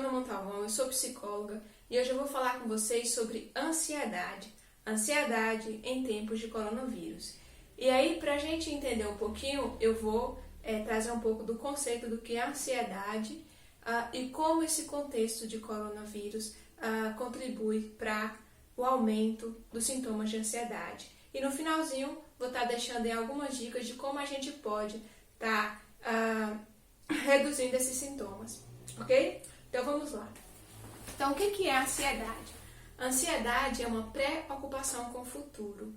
Ana Montalvão, eu sou psicóloga e hoje eu vou falar com vocês sobre ansiedade. Ansiedade em tempos de coronavírus. E aí, para a gente entender um pouquinho, eu vou trazer um pouco do conceito do que é ansiedade e como esse contexto de coronavírus contribui para o aumento dos sintomas de ansiedade. E no finalzinho, vou estar deixando aí algumas dicas de como a gente pode estar reduzindo esses sintomas, ok? Então vamos lá. Então, o que é a ansiedade? A ansiedade é uma preocupação com o futuro.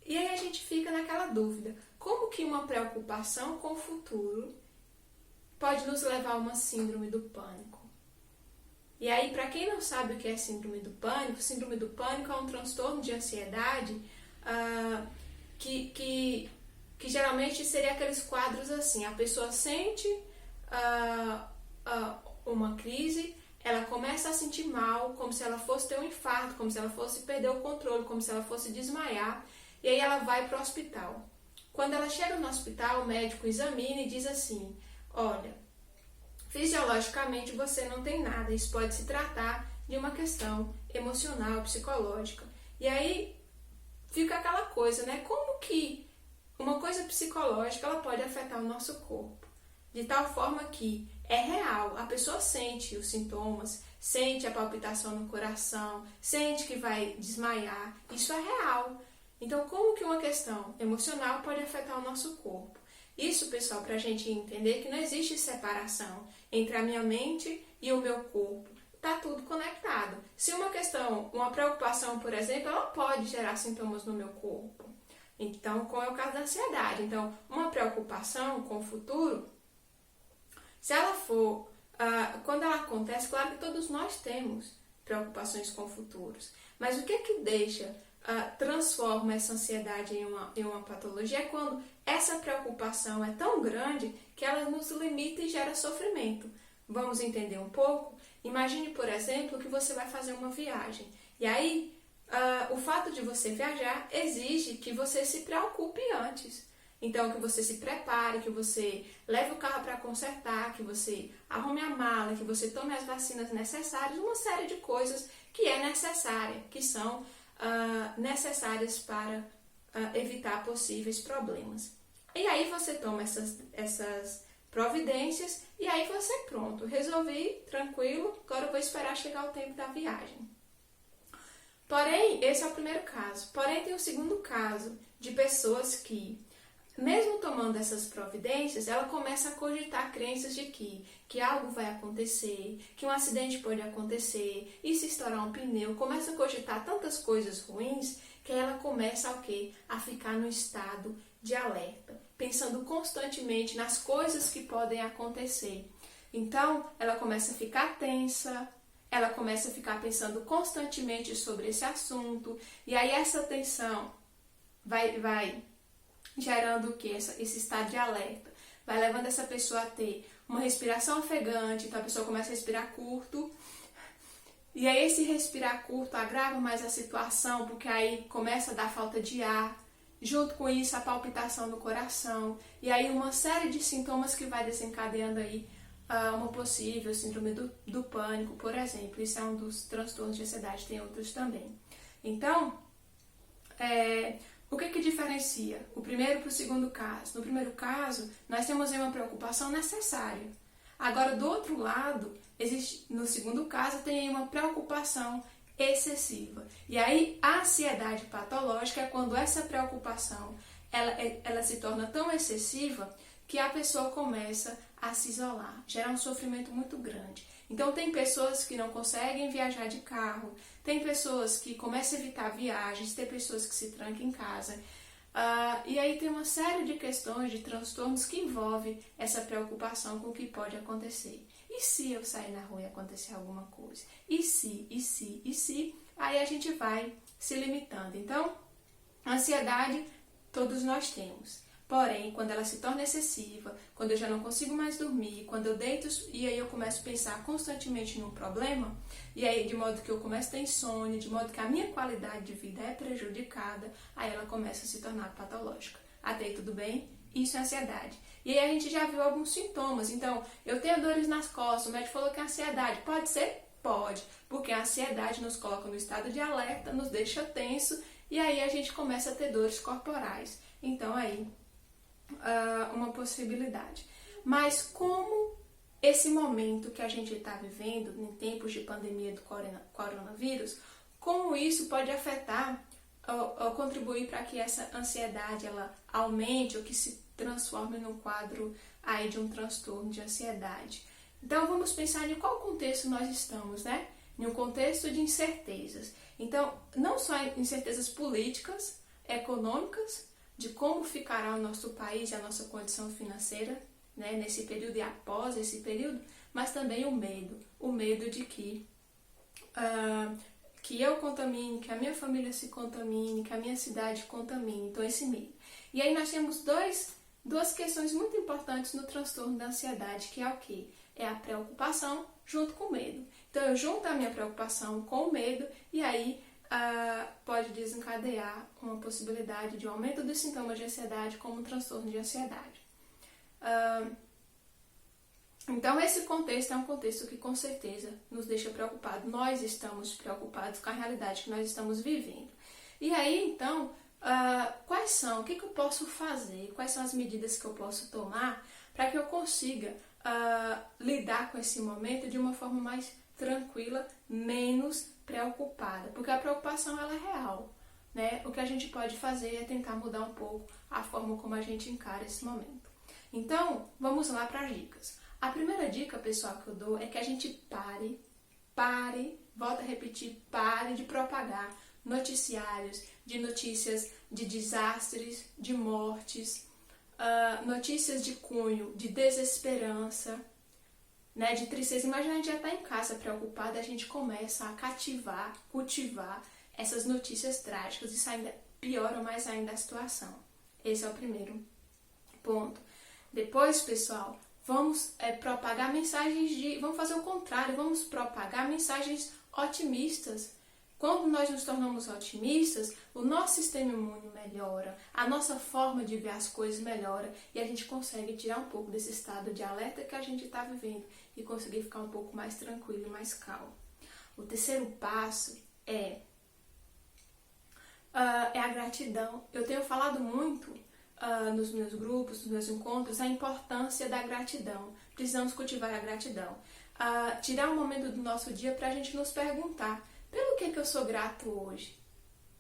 E aí a gente fica naquela dúvida, como que uma preocupação com o futuro pode nos levar a uma síndrome do pânico? E aí, para quem não sabe o que é síndrome do pânico é um transtorno de ansiedade que geralmente seria aqueles quadros assim, a pessoa sente uma crise, ela começa a sentir mal, como se ela fosse ter um infarto, como se ela fosse perder o controle, como se ela fosse desmaiar, e aí ela vai para o hospital. Quando ela chega no hospital, o médico examina e diz assim, olha, fisiologicamente você não tem nada, isso pode se tratar de uma questão emocional, psicológica. E aí fica aquela coisa, né? Como que uma coisa psicológica ela pode afetar o nosso corpo? De tal forma que é real, a pessoa sente os sintomas, sente a palpitação no coração, sente que vai desmaiar, isso é real. Então, como que uma questão emocional pode afetar o nosso corpo? Isso, pessoal, para a gente entender que não existe separação entre a minha mente e o meu corpo. Está tudo conectado. Se uma questão, uma preocupação, por exemplo, ela pode gerar sintomas no meu corpo. Então, como é o caso da ansiedade. Então, uma preocupação com o futuro, se ela for, quando ela acontece, claro que todos nós temos preocupações com futuros. Mas o que deixa, transforma essa ansiedade em uma patologia é quando essa preocupação é tão grande que ela nos limita e gera sofrimento. Vamos entender um pouco? Imagine, por exemplo, que você vai fazer uma viagem. E aí, o fato de você viajar exige que você se preocupe antes. Então, que você se prepare, que você leve o carro para consertar, que você arrume a mala, que você tome as vacinas necessárias, uma série de coisas que é necessária, que são necessárias para evitar possíveis problemas. E aí você toma essas providências e aí você pronto, resolvi, tranquilo, agora eu vou esperar chegar o tempo da viagem. Porém, esse é o primeiro caso. Porém, tem o segundo caso de pessoas que, mesmo tomando essas providências, ela começa a cogitar crenças de que algo vai acontecer, que um acidente pode acontecer, e se estourar um pneu, começa a cogitar tantas coisas ruins que ela começa a ficar no estado de alerta, pensando constantemente nas coisas que podem acontecer. Então, ela começa a ficar tensa, ela começa a ficar pensando constantemente sobre esse assunto, e aí essa tensão vai gerando o que? Esse estado de alerta. Vai levando essa pessoa a ter uma respiração ofegante, então a pessoa começa a respirar curto. E aí esse respirar curto agrava mais a situação, porque aí começa a dar falta de ar. Junto com isso, a palpitação no coração. E aí uma série de sintomas que vai desencadeando aí uma possível síndrome do pânico, por exemplo. Isso é um dos transtornos de ansiedade, tem outros também. Então, o que diferencia o primeiro para o segundo caso? No primeiro caso, nós temos aí uma preocupação necessária. Agora, do outro lado, no segundo caso, tem aí uma preocupação excessiva. E aí, a ansiedade patológica é quando essa preocupação ela se torna tão excessiva que a pessoa começa a se isolar, gera um sofrimento muito grande. Então, tem pessoas que não conseguem viajar de carro, tem pessoas que começam a evitar viagens, tem pessoas que se trancam em casa. E aí tem uma série de questões, de transtornos que envolvem essa preocupação com o que pode acontecer. E se eu sair na rua e acontecer alguma coisa? E se? Aí a gente vai se limitando. Então, ansiedade todos nós temos. Porém, quando ela se torna excessiva, quando eu já não consigo mais dormir, quando eu deito e aí eu começo a pensar constantemente num problema, e aí de modo que eu começo a ter insônia, de modo que a minha qualidade de vida é prejudicada, aí ela começa a se tornar patológica. Até aí tudo bem? Isso é ansiedade. E aí a gente já viu alguns sintomas. Então, eu tenho dores nas costas, o médico falou que é ansiedade. Pode ser? Pode. Porque a ansiedade nos coloca no estado de alerta, nos deixa tenso e aí a gente começa a ter dores corporais. Então, aí, uma possibilidade. Mas como esse momento que a gente está vivendo, em tempos de pandemia do coronavírus, como isso pode afetar ou contribuir para que essa ansiedade ela aumente ou que se transforme num quadro aí de um transtorno de ansiedade. Então vamos pensar em qual contexto nós estamos, né? Em um contexto de incertezas. Então, não só incertezas políticas, econômicas, de como ficará o nosso país e a nossa condição financeira, né, nesse período e após esse período, mas também o medo de que eu contamine, que a minha família se contamine, que a minha cidade contamine, então esse medo. E aí nós temos duas questões muito importantes no transtorno da ansiedade, que é o quê? É a preocupação junto com o medo. Então eu junto a minha preocupação com o medo e aí pode desencadear uma possibilidade de um aumento dos sintomas de ansiedade como um transtorno de ansiedade. Então esse contexto é um contexto que com certeza nos deixa preocupados. Nós estamos preocupados com a realidade que nós estamos vivendo. E aí então, quais são? O que eu posso fazer? Quais são as medidas que eu posso tomar para que eu consiga lidar com esse momento de uma forma mais tranquila, menos preocupada? Porque a preocupação ela é real, né? O que a gente pode fazer é tentar mudar um pouco a forma como a gente encara esse momento. Então, vamos lá para as dicas. A primeira dica, pessoal, que eu dou é que a gente pare, volto a repetir, pare de propagar noticiários de notícias de desastres, de mortes, notícias de cunho, de desesperança, né, de tristeza. Imagina a gente já está em casa preocupada, a gente começa a cultivar essas notícias trágicas, isso ainda piora mais ainda a situação. Esse é o primeiro ponto. Depois, pessoal, vamos propagar mensagens vamos fazer o contrário, vamos propagar mensagens otimistas. Quando nós nos tornamos otimistas, o nosso sistema imune melhora, a nossa forma de ver as coisas melhora e a gente consegue tirar um pouco desse estado de alerta que a gente está vivendo e conseguir ficar um pouco mais tranquilo e mais calmo. O terceiro passo é a gratidão. Eu tenho falado muito nos meus grupos, nos meus encontros, a importância da gratidão. Precisamos cultivar a gratidão. Tirar um momento do nosso dia para a gente nos perguntar pelo que eu sou grato hoje.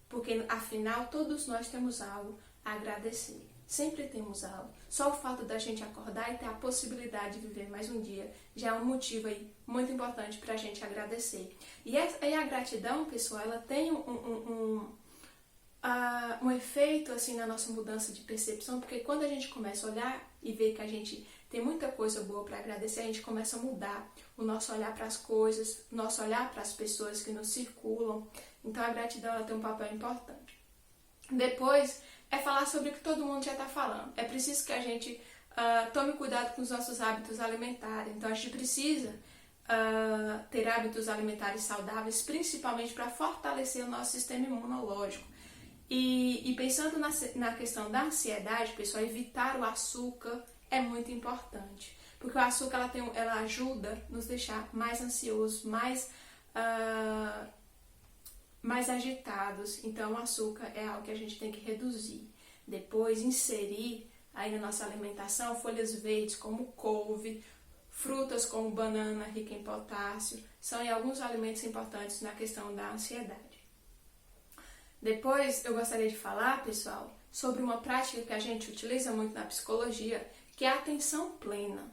Porque, afinal, todos nós temos algo a agradecer. Sempre temos algo. Só o fato da gente acordar e ter a possibilidade de viver mais um dia já é um motivo aí muito importante para a gente agradecer. E a gratidão, pessoal, ela tem um efeito assim na nossa mudança de percepção, porque quando a gente começa a olhar e ver que a gente tem muita coisa boa para agradecer, a gente começa a mudar o nosso olhar para as coisas, o nosso olhar para as pessoas que nos circulam. Então a gratidão ela tem um papel importante. Depois é falar sobre o que todo mundo já está falando. É preciso que a gente tome cuidado com os nossos hábitos alimentares. Então a gente precisa ter hábitos alimentares saudáveis, principalmente para fortalecer o nosso sistema imunológico. E pensando na questão da ansiedade, pessoal, evitar o açúcar é muito importante. Porque o açúcar ela ajuda a nos deixar mais ansiosos, mais agitados. Então o açúcar é algo que a gente tem que reduzir. Depois inserir aí na nossa alimentação folhas verdes como couve, frutas como banana rica em potássio, são alguns alimentos importantes na questão da ansiedade. Depois eu gostaria de falar, pessoal, sobre uma prática que a gente utiliza muito na psicologia, que é a atenção plena.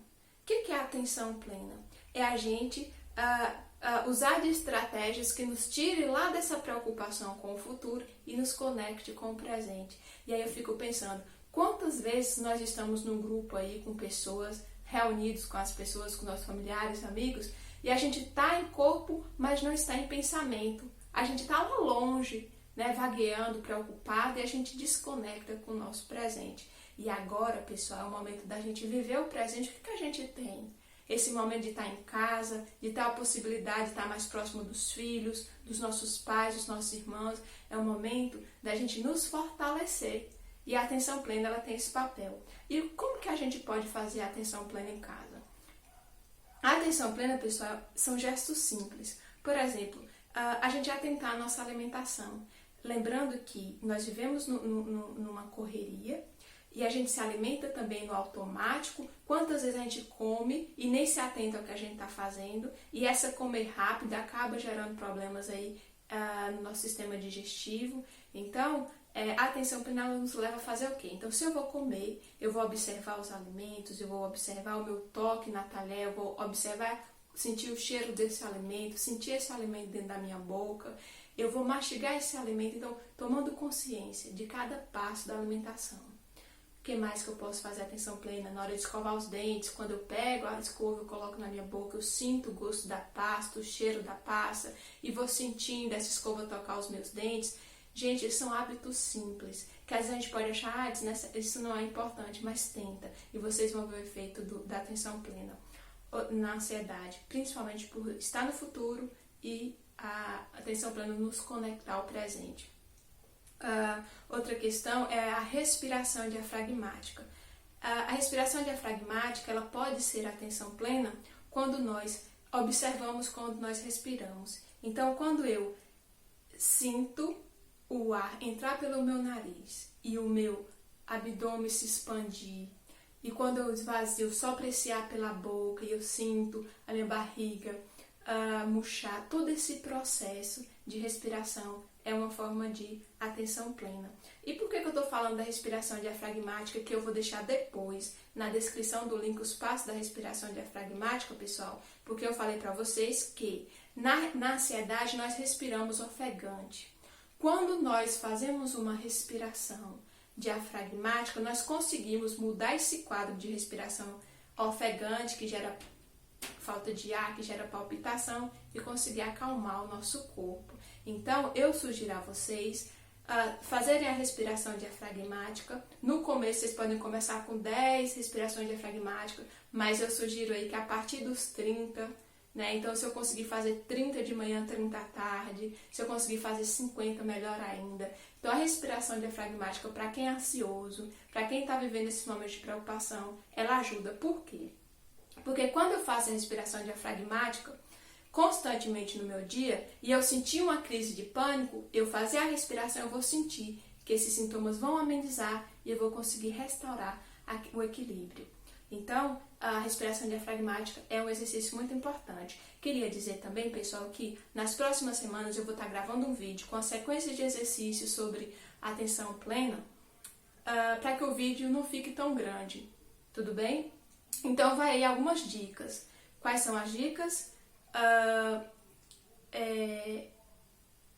O que é a atenção plena? É a gente usar de estratégias que nos tirem lá dessa preocupação com o futuro e nos conecte com o presente. E aí eu fico pensando, quantas vezes nós estamos num grupo aí com pessoas, reunidos com as pessoas, com nossos familiares, amigos, e a gente está em corpo, mas não está em pensamento. A gente está lá longe, né, vagueando, preocupado, e a gente desconecta com o nosso presente. E agora, pessoal, é o momento da gente viver o presente. O que a gente tem? Esse momento de estar em casa, de ter a possibilidade de estar mais próximo dos filhos, dos nossos pais, dos nossos irmãos. É o momento da gente nos fortalecer. E a atenção plena, ela tem esse papel. E como que a gente pode fazer a atenção plena em casa? A atenção plena, pessoal, são gestos simples. Por exemplo, a gente atentar à nossa alimentação. Lembrando que nós vivemos numa correria e a gente se alimenta também no automático. Quantas vezes a gente come e nem se atenta ao que a gente está fazendo, e essa comer rápida acaba gerando problemas aí no nosso sistema digestivo. Então, a atenção plena nos leva a fazer o quê? Então, se eu vou comer, eu vou observar os alimentos, eu vou observar o meu toque na talher, eu vou observar, sentir o cheiro desse alimento, sentir esse alimento dentro da minha boca, eu vou mastigar esse alimento, então, tomando consciência de cada passo da alimentação. O que mais que eu posso fazer atenção plena? Na hora de escovar os dentes, quando eu pego a escova, eu coloco na minha boca, eu sinto o gosto da pasta, o cheiro da pasta, e vou sentindo essa escova tocar os meus dentes. Gente, esses são hábitos simples, que às vezes a gente pode achar, isso não é importante, mas tenta, e vocês vão ver o efeito da atenção plena na ansiedade, principalmente por estar no futuro e a atenção plena nos conectar ao presente. Outra questão é a respiração diafragmática. A respiração diafragmática, ela pode ser atenção plena quando nós observamos quando nós respiramos. Então, quando eu sinto o ar entrar pelo meu nariz e o meu abdômen se expandir, e quando eu esvazio só para esse ar pela boca e eu sinto a minha barriga murchar, todo esse processo de respiração é uma forma de atenção plena. E por que eu estou falando da respiração diafragmática, que eu vou deixar depois na descrição do link os passos da respiração diafragmática, pessoal? Porque eu falei para vocês que na ansiedade nós respiramos ofegante. Quando nós fazemos uma respiração diafragmática, nós conseguimos mudar esse quadro de respiração ofegante, que gera falta de ar, que gera palpitação, e conseguir acalmar o nosso corpo. Então, eu sugiro a vocês fazerem a respiração diafragmática. No começo, vocês podem começar com 10 respirações diafragmáticas, mas eu sugiro aí que a partir dos 30, né? Então, se eu conseguir fazer 30 de manhã, 30 à tarde, se eu conseguir fazer 50, melhor ainda. Então, a respiração diafragmática, para quem é ansioso, para quem está vivendo esse momento de preocupação, ela ajuda. Por quê? Porque quando eu faço a respiração diafragmática constantemente no meu dia, e eu sentir uma crise de pânico, eu fazer a respiração, eu vou sentir que esses sintomas vão amenizar e eu vou conseguir restaurar o equilíbrio. Então, a respiração diafragmática é um exercício muito importante. Queria dizer também, pessoal, que nas próximas semanas eu vou estar gravando um vídeo com a sequência de exercícios sobre atenção plena, para que o vídeo não fique tão grande, tudo bem? Então, vai aí algumas dicas. Quais são as dicas?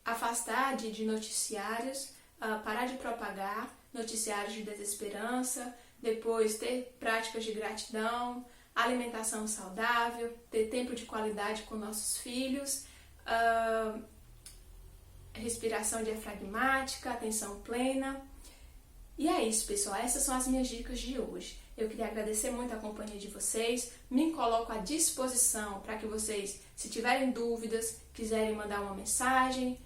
Afastar de noticiários, parar de propagar noticiários de desesperança, depois ter práticas de gratidão, alimentação saudável, ter tempo de qualidade com nossos filhos, respiração diafragmática, atenção plena. E é isso, pessoal. Essas são as minhas dicas de hoje. Eu queria agradecer muito a companhia de vocês. Me coloco à disposição para que vocês, se tiverem dúvidas, quiserem mandar uma mensagem,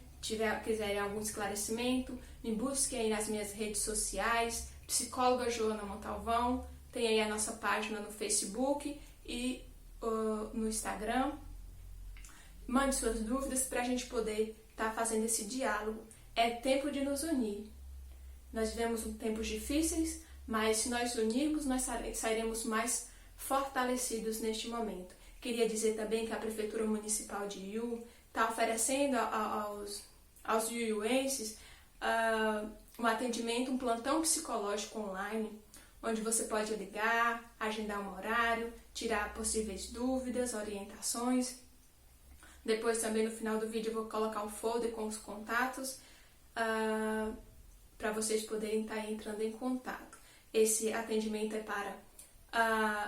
quiserem algum esclarecimento, me busquem aí nas minhas redes sociais, psicóloga Joana Montalvão, tem aí a nossa página no Facebook e no Instagram. Mande suas dúvidas para a gente poder estar fazendo esse diálogo. É tempo de nos unir. Nós vivemos tempos difíceis, mas se nós unirmos, nós sairemos mais fortalecidos neste momento. Queria dizer também que a Prefeitura Municipal de Iú está oferecendo aos iuenses um atendimento, um plantão psicológico online, onde você pode ligar, agendar um horário, tirar possíveis dúvidas, orientações. Depois também no final do vídeo eu vou colocar um folder com os contatos para vocês poderem estar entrando em contato. Esse atendimento é para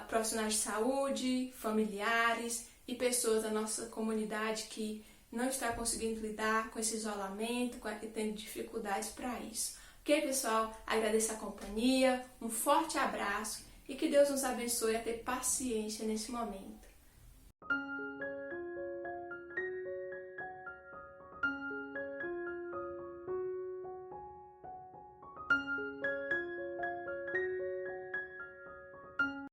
profissionais de saúde, familiares e pessoas da nossa comunidade que não está conseguindo lidar com esse isolamento, que tem dificuldades para isso. Ok, pessoal? Agradeço a companhia, um forte abraço e que Deus nos abençoe a ter paciência nesse momento.